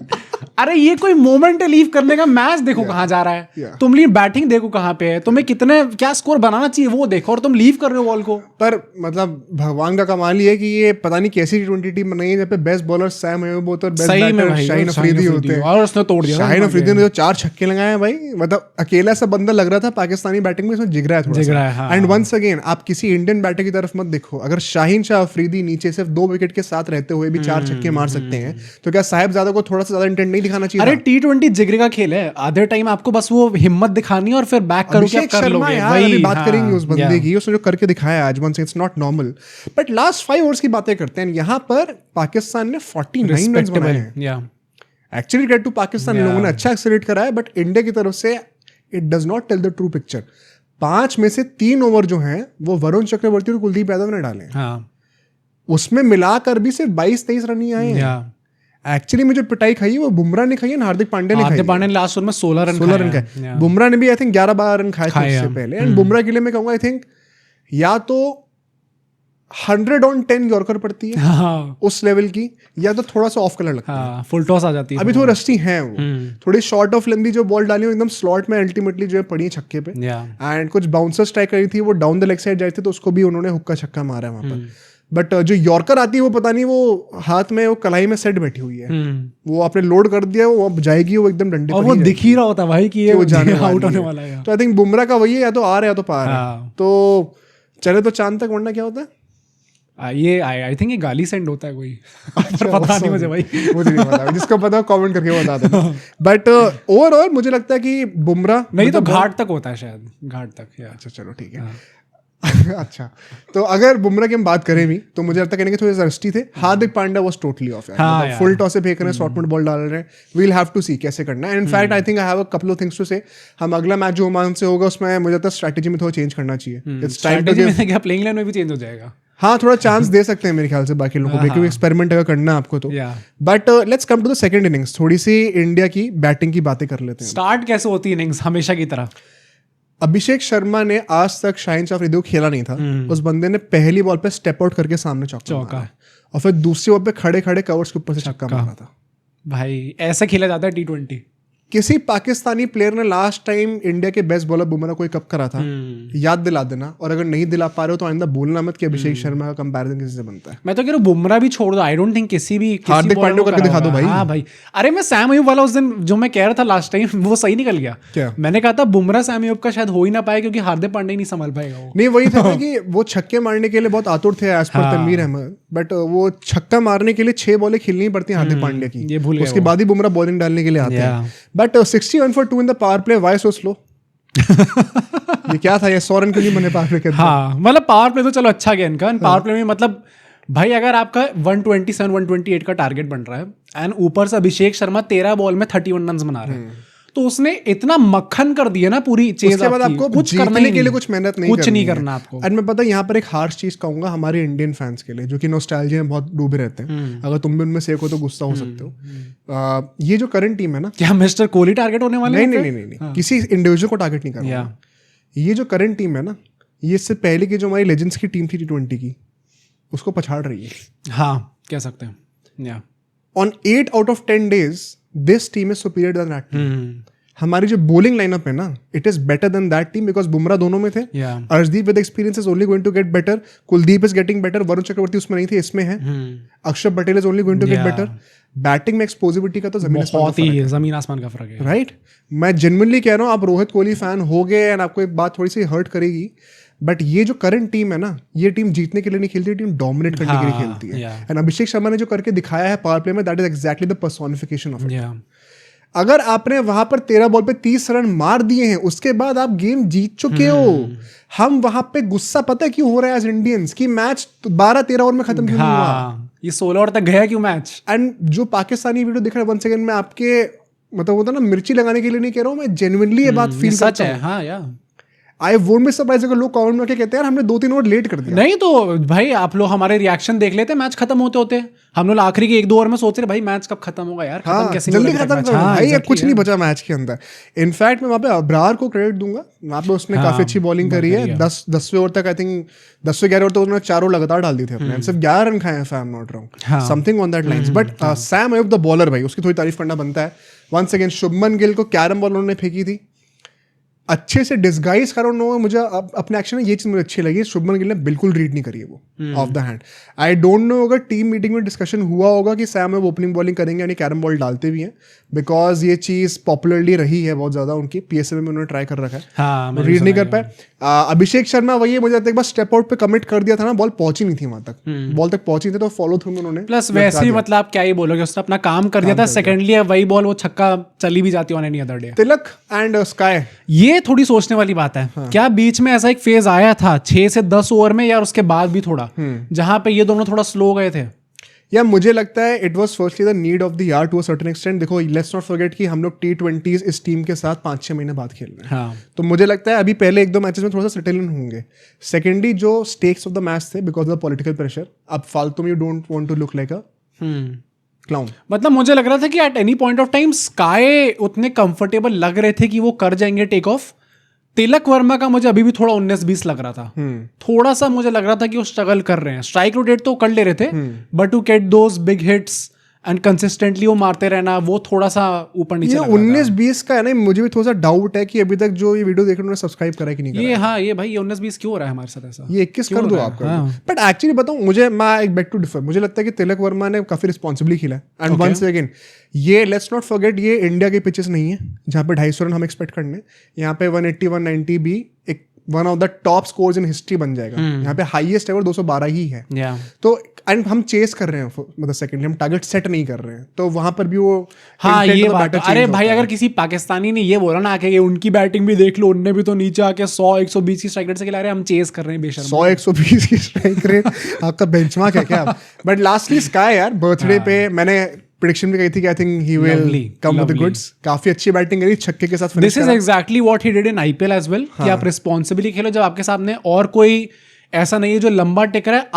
अरे ये कोई मोमेंट है लीव करने का? मैच देखो कहाँ जा रहा है, तुम लीव बैटिंग देखो कहाँ पे है, तुम्हें कितने क्या स्कोर बनाना चाहिए वो देखो, और तुम लीव कर रहे हो बॉल को। पर मतलब भगवान का कमाल ही है कि ये पता नहीं कैसी T20 टीम बनाई है जहाँ पे बेस्ट बॉलर सैम अयूब और बेस्ट बैटर शाहीन अफरीदी होते हैं, और उसने तोड़ दिया। शाहीन अफरीदी ने जो 4 छक्के लगाए हैं भाई, मतलब अकेला सा बंदा लग रहा था पाकिस्तानी बैटिंग में, इसमें जिगरा है थोड़ा सा। एंड वंस अगेन आप किसी इंडियन बैटर की तरफ मत देखो, अगर शाहीन शाहीन शाह अफरीदी नीचे सिर्फ 2 विकेट के साथ रहते हुए भी 4 छक्के मार सकते हैं, तो क्या साहिबजादा को थोड़ा सा ज्यादा इंटेंट नहीं दिखाना चाहिए? अरे T20 जिगरे का खेल है, आधे टाइम आपको बस वो हिम्मत दिखानी है और फिर बैक करो क्या कर लोगे। वही बात करेंगे उस बंदे की, उसने जो करके दिखाया आज, वन से it's not normal. But last 5 overs की बातें करते हैं, यहाँ पर पाकिस्तान ने 49 रन बनाए हैं। एक्चुअली क्रेडिट टू पाकिस्तान, लोगों ने अच्छा एक्सेलरेट करा है, बट इंडिया की तरफ से it does not tell the true picture. 5 में से 3 ओवर जो हैं वो वरुण चक्रवर्ती और कुलदीप यादव ने डाले, उसमें मिलाकर भी सिर्फ 22-23 रन ही आए हैं। एक्चुअली में जो पिटाई खाई है वो बुमराह ने खाई है, हार्दिक पांड्या ने खाई है। हार्दिक पांड्या ने लास्ट ओवर में 16 रन खाए। बुमराह ने भी आई थिंक 11-12 रन खाए थे उससे पहले। एंड बुमराह के लिए मैं कहूंगा आई थिंक या तो 100 on 10 यॉर्कर पड़ती है उस लेवल की, या तो थोड़ा सा ऑफ कलर लगता है, फुल टॉस आ जाती है। अभी थोड़ी रस्टी है वो, थोड़ी शॉर्ट ऑफ लेंथी जो बॉल डाली वो एकदम स्लॉट में अल्टीमेटली जो है पड़ी छक्के पे। एंड कुछ बाउंसर्स ट्राई करी थी, वो डाउन द लेग साइड जाए थे, तो उसको भी उन्होंने हुक्का छक्का मारा है वहां पर। बट जो यॉर्कर आती है वो पता नहीं, वो हाथ में वो कलाई में सेट बैठी हुई है, वो आपने लोड कर दिया, वो अब जाएगी, वो एकदम डंडे और वो दिख ही रहा होता भाई कि ये जाने आउट होने वाला है। तो आई थिंक बुमराह का वही है, या तो आ रहा है या तो पार है। तो चले तो चांद तक, वरना क्या होता है ये आई थिंक ये गाली सेंड होता है कोई, पता नहीं मुझे भाई, मुझे नहीं पता, जिसको पता कमेंट करके बता देना। बट ओवरऑल मुझे लगता है कि बुमराह नहीं तो घाट तक होता है शायद, घाट तक। अच्छा चलो ठीक है। अच्छा, तो अगर बुमराह की हम बात करें भी तो मुझे लगता है कि थोड़े रस्टी थे। Hardik Pandya was totally off, full toss से फेंक रहे हैं, शॉर्ट मिड बॉल डाल रहे हैं। वील हैव टू सी कैसे करना है। In fact I think I have a couple of things to say. हम अगला मैच जो ओमान से होगा उसमें मुझे लगता है स्ट्रेटजी में थोड़ा चेंज करना चाहिए। इट्स टाइम टू क्या प्लेइंग लाइन में भी चेंज हो जाएगा। हाँ, थोड़ा चांस दे सकते हैं मेरे ख्याल से बाकी लोगों को, क्योंकि एक्सपेरिमेंट अगर करना है आपको तो। But let's come to the second innings. थोड़ी सी इंडिया की बैटिंग की बातें कर लेते हैं। स्टार्ट कैसे होती है इनिंग्स हमेशा की तरह? अभिषेक शर्मा ने आज तक शाहीन शाह अफरीदी को खेला नहीं था, उस बंदे ने पहली बॉल पे स्टेप आउट करके सामने चौका और फिर दूसरी बॉल पे खड़े खड़े कवर्स के ऊपर से छक्का मारा था। भाई ऐसा खेला जाता है T20। किसी पाकिस्तानी प्लेयर ने लास्ट टाइम इंडिया के बेस्ट बॉलर बुमराह को कब करा था, याद दिला देना। और अगर नहीं दिला पा रहे हो तो आइंदा बोलना मत कि अभिषेक शर्मा का कंपैरिजन किसी से बनता है। मैं तो कह रहा हूं बुमराह भी छोड़ दो, आई डोंट थिंक किसी हार्दिक पांड्या करके दिखा दो भाई। हाँ भाई, अरे मैं सैम अयूब वाला उस दिन जो मैं कह रहा था लास्ट टाइम, वो सही निकल गया। क्या मैंने कहा था बुमराह सैम अयूब का शायद हो ही ना पाए, क्योंकि हार्दिक पांड्या नहीं संभाल पाएगा वो। नहीं, वही था कि वो छक्के मारने के लिए बहुत आतुर थे as per Tanveer Ahmad, but वो छक्का मारने के लिए 6 बॉलें खेलनी पड़ती हैं हार्दिक पांड्या की, उसके बाद ही बुमराह बॉलिंग डालने के लिए आते हैं। But 61 for 2 in the power play, why so slow? ये क्या था, ये 100 रन क्यों नहीं बने पावर प्ले के? हाँ, मतलब पावर प्ले तो चलो अच्छा गया इनका। पावर प्ले में मतलब भाई अगर आपका 127-128 का टारगेट बन रहा है एंड ऊपर से अभिषेक शर्मा 13 बॉल में 31 रन बना रहे हैं, तो उसने इतना मक्खन कर दिया ना पूरी चेज। उसके बाद आपको कुछ करने के लिए कुछ मेहनत नहीं करना आपको। और मैं पता है यहाँ पर एक हार्श चीज कहूंगा हमारे इंडियन फैंस के लिए, जो कि नॉस्टैल्जिया में बहुत डूबे रहते हैं। अगर तुम भी उनमें से एक हो तो गुस्सा हो सकते हो। ये जो करंट टीम है ना, क्या मिस्टर कोहली टारगेट होने वाले? नहीं, किसी इंडिविजुअल को टारगेट नहीं करना। ये जो करंट टीम है ना, ये इससे पहले की जो हमारी लेजेंड्स की टीम थी T20 की, उसको पछाड़ रही है। हाँ, कह सकते हैं। On 8 out of 10 days this team is superior than that team. हमारी जो बॉलिंग लाइनअप है ना, it is better than that team, because Bumrah दोनों में थे। Arshdeep with experience is only going to get better, Kuldeep is getting better, Varun Chakravarthy उसमें नहीं थे, इसमें है। Axar Patel is only going to get better. Batting में एक्सप्लोसिविटी का तो जमीन आसमान का फर्क है, राइट? मैं जेन्युइनली कह रहा हूँ, आप रोहित कोहली फैन हो गए एंड आपको एक बात थोड़ी सी हर्ट करेगी, बट ये जो करंट टीम है ना, ये टीम जीतने के लिए नहीं खेलती, टीम डोमिनेट करने के लिए खेलती है। एंड अभिषेक शर्मा ने जो करके दिखाया है पावर प्ले में, that is exactly the personification of it. अगर आपने वहां पर 13 बॉल पे 30 रन मार दिए हैं, उसके बाद आप गेम जीत चुके हो। हम वहां पे गुस्सा पता है क्यों हो रहा है एज इंडियंस, कि मैच 12-13 ओवर में खत्म क्यों हुआ, ये 16 ओवर तक गया क्यों मैच? एंड जो पाकिस्तानी वीडियो दिख रहा है, वन सेकंड में आपके मतलब होता है ना, मिर्ची लगाने के लिए नहीं कह रहा हूँ मैं, जेन्युइनली ये बात फील करता हूं। हाँ यार, आई वोंट बी सरप्राइज अगर लोग कमेंट में क्या कहते हैं, हमने 2-3 ओवर लेट कर दिया। नहीं तो भाई आप लोग हमारे रिएक्शन देख लेते, मैच खत्म होते होते हम लोग आखिरी के 1-2 ओवर में सोच रहे भाई मैच कब खत्म होगा यार, हाँ, कैसे जल्दी खत्म करो भाई, कुछ नहीं बचा मैच के अंदर। इनफैक्ट मैं वहाँ पे अब्रार को क्रेडिट दूंगा, वहाँ पे उसने काफी अच्छी बॉलिंग करी है। 10वें ओवर तक, आई थिंक 10वें-11वें ओवर तक उन्होंने 4 ओवर लगातार डाल दिए थे अपने, सिर्फ 11 रन खाए हैं, I am not wrong, something on that lines. But Sam Ayub the bowler भाई, उसकी थोड़ी तारीफ करना बनता है। वंस अगेन शुभमन गिल को कैरम बॉल उन्होंने फेंकी थी, अच्छे से डिस्गाइज करो। नो, मुझे अपने एक्शन में ये चीज मुझे अच्छी लगी, शुभमन गिल ने बिल्कुल रीड नहीं करी है वो। Of the hand. I don't know अगर टीम मीटिंग में डिस्कशन हुआ होगा कि सैम अब ओपनिंग बॉलिंग करेंगे यानी कैरम बॉल डालते भी हैं, बिकॉज ये चीज़ पॉपुलरली रही है बहुत ज़्यादा उनकी, PSL में उन्होंने ट्राई कर रखा है। हाँ, रीड नहीं कर पाए। अभिषेक शर्मा वही है, मुझे लगता है एक बार स्टेप आउट पे कमिट कर दिया था ना, बॉल पहुंची नहीं थी वहां तक, बॉल तक पहुंची थी तो फॉलो थ्रू में उन्होंने प्लस वैसे ही मतलब क्या ही बोलोगे, उसने अपना काम कर दिया था। सेकेंडली वही बॉल वो छक्का चली भी जाती on any other day. Tilak and sky, ये थोड़ी सोचने वाली बात है। क्या बीच में ऐसा एक फेज आया था 6 से 10 ओवर में, या उसके बाद भी थोड़ा, जहां पे ये दोनों थोड़ा स्लो गए थे? या मुझे लगता है it was firstly the need of the यार टू अ सर्टेन एक्सटेंट। देखो लेट्स नॉट फॉरगेट कि हम लोग T20s इस टीम के साथ 5-6 महीने बाद खेल रहे हैं। हाँ। तो मुझे लगता है अभी पहले 1-2 मैचेस में थोड़ा सा सेटल इन होंगे। सेकेंडली जो स्टेक्स ऑफ द मैच थे because of the political pressure, अब फालतू में you don't want to look like a clown. मतलब मुझे लग रहा था कि at any point of time Sky उतने कंफर्टेबल लग रहे थे कि वो कर जाएंगे टेक ऑफ। तिलक वर्मा का मुझे अभी भी थोड़ा 19-20 लग रहा था। थोड़ा सा मुझे लग रहा था कि वो स्ट्रगल कर रहे हैं। स्ट्राइक रोटेट तो कर ले रहे थे, but to get those big hits and consistently वो मारते रहना, वो थोड़ा सा ऊपर नीचे लग रहा था। 19-20 का है ना, मुझे भी थोड़ा सा डाउट है कि अभी तक जो ये वीडियो देख रहे हैं उन्होंने सब्सक्राइब करा है कि नहीं करा। ये हाँ, ये भाई ये 19-20 क्यों हो रहा है हमारे साथ ऐसा? ये 21 कर दो आप कर दो। बट एक्चुअली बताऊं, मैं एक बैक टू डिफर, मुझे लगता है कि तिलक वर्मा ने काफी रिस्पॉन्सिबली खेला है। एंड वंस अगेन ये लेट्स नॉट फॉरगेट, ये इंडिया के पिचेस नहीं है जहाँ पे 250 रन हम एक्सपेक्ट करने। यहाँ पे 180-190 भी एक one of the top scores in history बन जाएगा। यहाँ पे हाईएस्ट एवर 212 ही है। तो एंड हम चेस कर रहे हैं, मतलब सेकंडली हम टारगेट सेट नहीं कर रहे हैं, तो वहां पर भी वो हाँ ये बात। अरे भाई अगर किसी पाकिस्तानी ने ये बोला ना आके उनकी बैटिंग भी देख लो, उनने भी तो नीचे आके 100-120 की स्ट्राइक रेट से खिला रहे हैं, हम चेस कर रहे हैं बेशर्म। 100-120 की स्ट्राइक रेट आपका बेंचमार्क है क्या? बट लास्टली स्काई यार बर्थडे पे मैंने प्रेडिक्शन भी कही थी कि I think he will come with the goods. काफी अच्छी बैटिंग करी, छक्के के साथ। This is exactly what he did in IPL as well, कि आप रिस्पॉन्सिबली खेलो जब आपके सामने और कोई ऐसा नहीं है जो लंबा टिक रहा है।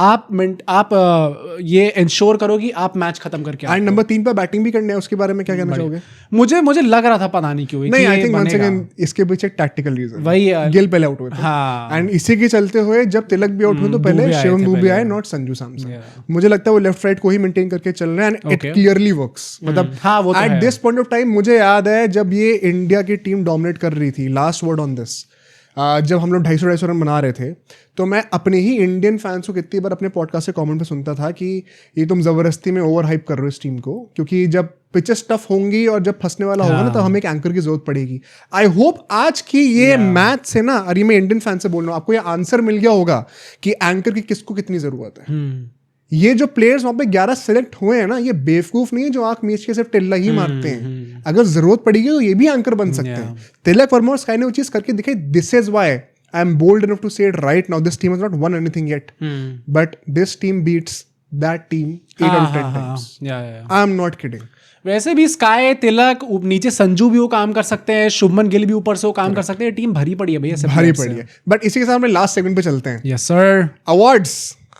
आप ये इंश्योर करो कि आप मैच खत्म करके एंड नंबर 3 पे बैटिंग भी करनी है, उसके बारे में क्या कहना चाहोगे? मुझे लग रहा था पता नहीं क्यों नहीं, आई थिंक वंस अगेन इसके पीछे टैक्टिकल रीजन वही गिल पहले आउट हुए थे। हाँ। एंड इसी के चलते हुए जब तिलक भी आउट हुए तो पहले शिवम दूबे आए, नॉट संजू सैमसन। मुझे लगता है वो लेफ्ट राइट को ही मेंटेन करके चल रहे हैं एंड इट क्लियरली वर्क्स। मतलब at this point of time मुझे याद है जब ये इंडिया की टीम डोमिनेट कर रही थी, लास्ट वर्ड ऑन दिस, जब हम लोग 250 रन बना रहे थे, तो मैं अपने ही इंडियन फैंस को कितनी बार अपने पॉडकास्ट से कमेंट पे सुनता था कि ये तुम जबरदस्ती में ओवर हाइप कर रहे हो इस टीम को, क्योंकि जब पिचेस टफ होंगी और जब फंसने वाला होगा ना तो हमें एक एंकर की जरूरत पड़ेगी। आई होप आज की ये मैच से ना, और ये मैं इंडियन फैन से बोल रहा हूँ, आपको ये आंसर मिल गया होगा कि एंकर की किसको कितनी जरूरत है। ये जो प्लेयर्स वहां पे 11 सेलेक्ट हुए हैं ना, ये बेवकूफ नहीं है जो आंख मीच के सिर्फ टिल्ला ही मारते हैं। अगर जरूरत पड़ेगी तो ये भी एंकर बन सकते हैं। तिलक वर्मा और स्काई ने वो चीज करके दिखाई। This is why I am bold enough to say it right now. This team has not won anything yet, but this team beats that team 8 out of 10 times. I am not kidding. वैसे भी sky, तिलक, नीचे संजू भी वो काम कर सकते हैं, शुभमन गिल भी ऊपर से वो काम कर सकते हैं। टीम भरी पड़ी है भैया, भरी पड़ी है। बट इसी के साथ हम लास्ट सेगमेंट पे चलते हैं। Yes sir. Awards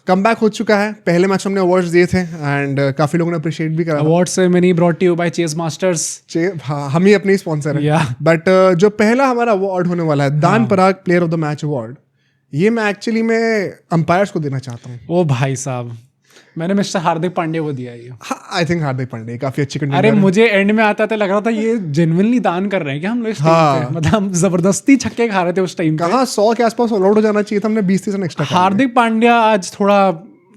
come back हो चुका है। पहले मैच हमने अवार्ड्स दिए थे एंड काफी लोगों ने अप्रिशिएट भी करा। Award ceremony brought to you by Chase Masters. हाँ, हम ही अपने स्पॉन्सर हैं। बट जो पहला हमारा अवार्ड होने वाला है, दान Parag player of the match award, ये मैं एक्चुअली अंपायर्स को देना चाहता हूँ। ओ भाई साहब, मैंने मिस्टर हार्दिक पांड्या को दिया ये। आई थिंक हार्दिक पांड्या काफी अच्छी कंटेंट। अरे मुझे एंड में आता था लग रहा था ये जेन्युइनली दान कर रहे हैं क्या हम लोग इस टाइम पे? मतलब हम जबरदस्ती छक्के खा रहे थे उस टाइम पे। कहाँ 100 के आसपास ऑल आउट हो जाना चाहिए था, हमने 20-30 रन एक्स्ट्रा। हार्दिक पांड्या आज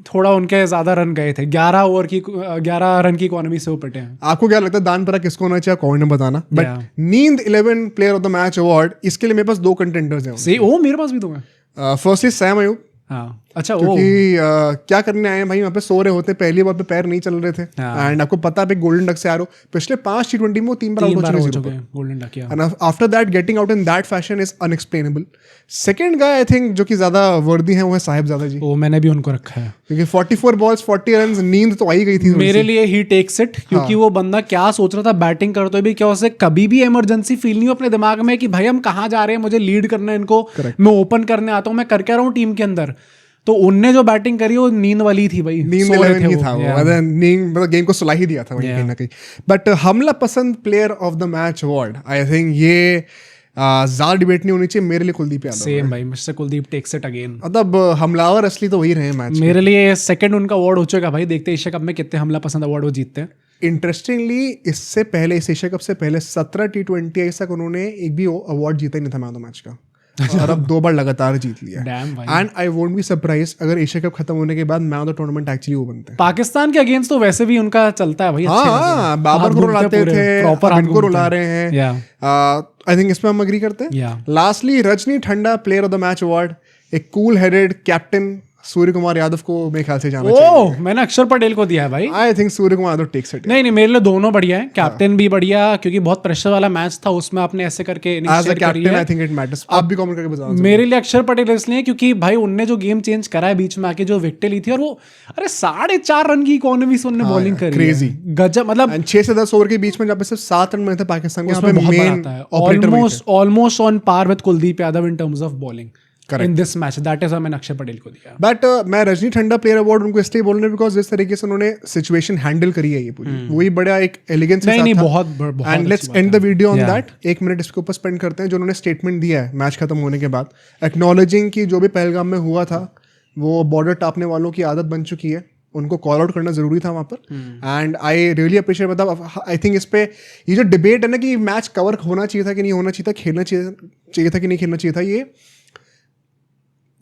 थोड़ा उनके ज्यादा रन गए थे। 11 रन की इकोनॉमी से वो पिटे हैं। आपको क्या लगता है दान पराग किसको होना चाहिए, कमेंट में बताना। बट नींद 11 player of the match award, इसके लिए मेरे पास 2 कंटेंडर्स हैं। ओ मेरे पास भी 2 हैं। Firstly Sam Ayub. हाँ, अच्छा। क्योंकि क्या करने आए हैं भाई, वहाँ पे सो रहे होते, पहली बार पे पैर नहीं चल रहे थे। एंड आपको पता है गोल्डन डक से आ रहे हो, पिछले 5 T20 में वो 3 बार आउट हो चुके हैं golden duck. And after that getting out in that fashion is unexplainable. Second guy I think जो कि ज्यादा वर्दी है वो है साहिबजादा जी। ओ मैंने भी उनको रखा है, क्योंकि 44 बॉल्स 40 रन, नींद तो आई गई थी मेरे लिए। ही टेक्स इट, क्योंकि वो बंदा क्या सोच रहा था बैटिंग करते हुए भी, क्या उसे कभी भी इमरजेंसी फील नहीं हो अपने दिमाग में कि भाई हम कहाँ जा रहे हैं, मुझे लीड करना है इनको, मैं ओपन करने आता हूँ, मैं करके रहा हूँ टीम के अंदर। तो उनने जो बैटिंग करी वो नींद वाली थी भाई, नींद 11 ही था वो, मतलब गेम को सुला ही दिया था वहीं कहीं ना कहीं। बट हमला पसंद player of the match award, I think ये ज्यादा डिबेट नहीं होनी चाहिए, मेरे लिए कुलदीप यादव। सेम भाई, mister Kuldeep takes it again. मतलब हमलावर असली तो वही रहे मैच। मेरे लिए सेकंड उनका अवार्ड हो चुका भाई, देखते एशिया कप में कितने हमला पसंद अवार्ड वो जीतते हैं। इंटरेस्टिंगली इससे पहले, इस एशिया कप से पहले 17 T20 तक उन्होंने एक भी अवार्ड जीता ही नहीं था मैन ऑफ द मैच का। और अब 2 बार लगातार जीत लिया। Damn भाई। And I won't be surprise अगर एशिया कप खत्म होने के बाद man of the tournament actually वो बनते हैं। पाकिस्तान के अगेंस्ट तो वैसे भी उनका चलता है भाई, हाँ, बाबर को रुलाते थे, अब इनको रुला रहे हैं। आई थिंक इसमें हम अग्री करते हैं। लास्टली रजनी ठंडा player of the match award, एक cool headed captain Surya Kumar Yadav को मेरे ख्याल से जाना चाहिए। मैंने अक्षर पटेल को दिया है भाई। I think Suryakumar Yadav takes it. नहीं मेरे लिए दोनों बढ़िया है, कैप्टन भी बढ़िया क्योंकि बहुत प्रेशर वाला मैच था, उसमें आपने ऐसे करके इनिशिएट करी है। I think it matters. आप भी कमेंट करके बताओ। मेरे लिए अक्षर पटेल इसलिए क्योंकि भाई उनने जो गेम चेंज करा है बीच में आके, जो विकेट ली थी, और वो अरे 4.5 रन की इकोनॉमी से उन्होंने बॉलिंग करी, क्रेजी गजब। मतलब 6 से 10 ओवर के बीच में जब सिर्फ 7 रन मिले थे पाकिस्तान के, almost on par with Kuldeep Yadav in terms of bowling in this match. That is मैंने अक्षय पटेल को दिया। बट मैं रजनी ठंडा प्लेयर अवार्ड उनको इसलिए बोल रहा हूं बिकॉज जिस तरीके से उन्होंने सिचुएशन हैंडल करी है ये पूरी, वही बड़ा एक एलिगेंस के साथ था। बहुत and let's end the video on that. 1 minute इसके ऊपर स्पेंड करते हैं जो उन्होंने स्टेटमेंट दिया है मैच खत्म होने के बाद, एक्नॉलेजिंग कि जो भी पहलगाम में हुआ था वो बॉर्डर टापने वालों की आदत बन चुकी है, उनको कॉल आउट करना जरूरी था वहां पर। एंड आई रियली अप्रिशिएट, मतलब आई थिंक इस पे ये जो डिबेट है ना कि मैच कवर होना चाहिए था कि नहीं होना चाहिए था, खेलना चाहिए था कि नहीं खेलना चाहिए था, ये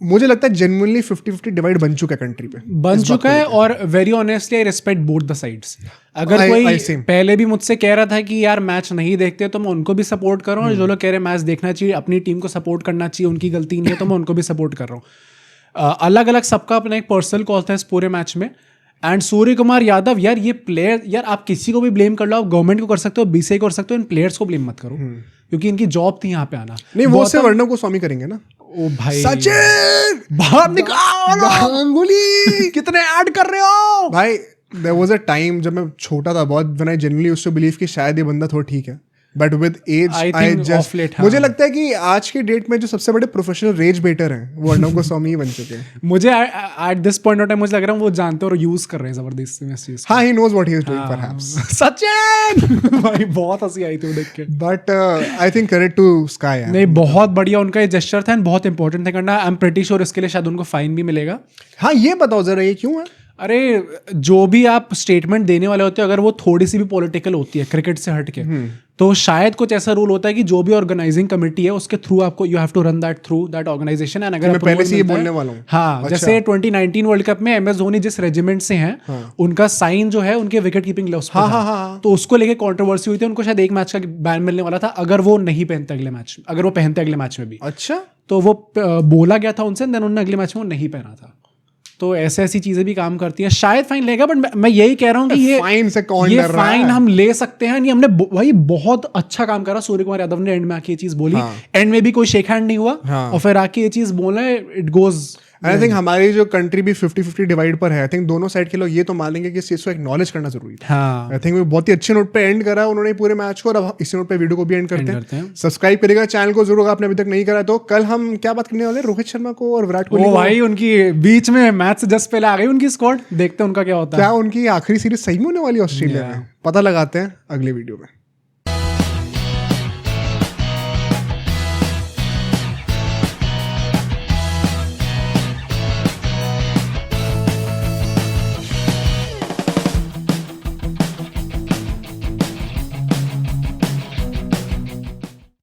मुझे लगता है जेन्युइनली 50-50 डिवाइड बन चुका है कंट्री पे, बन चुका है। और very honestly I respect both the sides. अगर कोई पहले भी मुझसे कह रहा था कि यार मैच नहीं देखते तो मैं उनको भी सपोर्ट कर रहा हूँ, और जो लोग कह रहे हैं मैच देखना चाहिए, अपनी टीम को सपोर्ट करना चाहिए, उनकी गलती नहीं है, तो मैं उनको भी सपोर्ट कर रहा हूँ। अलग अलग सबका अपना एक पर्सनल कॉल था इस पूरे मैच में। एंड सूर्य कुमार यादव, यार ये प्लेयर, यार आप किसी को भी ब्लेम कर लो, आप गवर्नमेंट को कर सकते हो, बीसीआई को कर सकते हो, इन प्लेयर्स को ब्लेम मत करो क्योंकि इनकी जॉब थी यहाँ पे आना। नहीं वो से वर्णव को स्वामी करेंगे ना। ओ भाई सचिन बाहर निकाल, गांगुली कितने ऐड कर रहे हो भाई। there was a time जब मैं छोटा था बहुत, when I genuinely used to believe कि शायद ये बंदा थोड़ा ठीक है, but with age I just, मुझे लगता है कि आज की डेट में जो सबसे बड़े प्रोफेशनल रेज बेटर हैं वो अर्णव गोस्वामी ही बन चुके हैं। मुझे at this point of time मुझे लग रहा है वो जानते और यूज कर रहे हैं जबरदस्ती में इस चीज। हाँ, he knows what he is doing perhaps. Sachin भाई बहुत हंसी आई थी वो देख के, but I think credit to Sky. नहीं बहुत बढ़िया उनका ये जेस्चर था, बहुत इंपॉर्टेंट था करना। आई एम प्रीटी श्योर इसके लिए शायद उनको फाइन भी मिलेगा। हाँ ये बताओ जरा ये क्यों है? अरे जो भी आप स्टेटमेंट देने वाले होते हो, अगर वो थोड़ी सी भी पॉलिटिकल होती है क्रिकेट से हट के, तो शायद कुछ ऐसा रूल होता है कि जो भी ऑर्गेनाइजिंग कमेटी है उसके थ्रू आपको you have to run that through that organisation. एंड अगर मैं पहले से ये बोलने वाला हूँ। हाँ अच्छा। जैसे 2019 वर्ल्ड कप में MS धोनी जिस रेजिमेंट से हैं, उनका साइन जो है उनके विकेट कीपिंग ग्लव्स पे था, तो उसको लेके कंट्रोवर्सी हुई थी, उनको शायद 1 मैच का बैन मिलने वाला था अगर वो नहीं पहनते अगले मैच, अगर वो पहनते अगले मैच में भी। अच्छा, तो वो बोला गया था उनसे, देन उन्होंने अगले मैच में वो नहीं पहना था। तो ऐसी चीजें भी काम करती हैं, शायद फाइन लेगा, बट मैं यही कह रहा हूँ कि ये फाइन से कौन डर रहा है? फाइन हम ले सकते हैं। नहीं हमने भाई बहुत अच्छा काम करा, सूर्य कुमार यादव ने एंड में आके ये चीज बोली। एंड में भी कोई शेक हैंड नहीं हुआ, और फिर आके ये चीज बोला है, इट गोज। आई थिंक हमारी जो कंट्री भी 50-50 डिवाइड पर है। आई थिंक दोनों साइड के लोग ये तो मान लेंगे कि इस चीज को एक्नॉलेज करना जरूरी है। आई थिंक वो बहुत ही अच्छे नोट पे एंड करा उन्होंने पूरे मैच को, और अब इसी नोट पे वीडियो को भी एंड करते हैं। सब्सक्राइब करेगा चैनल को जरूर, आपने अभी तक नहीं करा तो। कल हम क्या बात करने वाले, रोहित शर्मा को और विराट कोहली। भाई उनकी बीच में मैच से जस्ट पहले आ गई उनकी स्क्वाड, देखते हैं उनका क्या होता है। क्या उनकी आखिरी सीरीज सही में होने वाली ऑस्ट्रेलिया में, पता लगाते हैं अगले वीडियो में।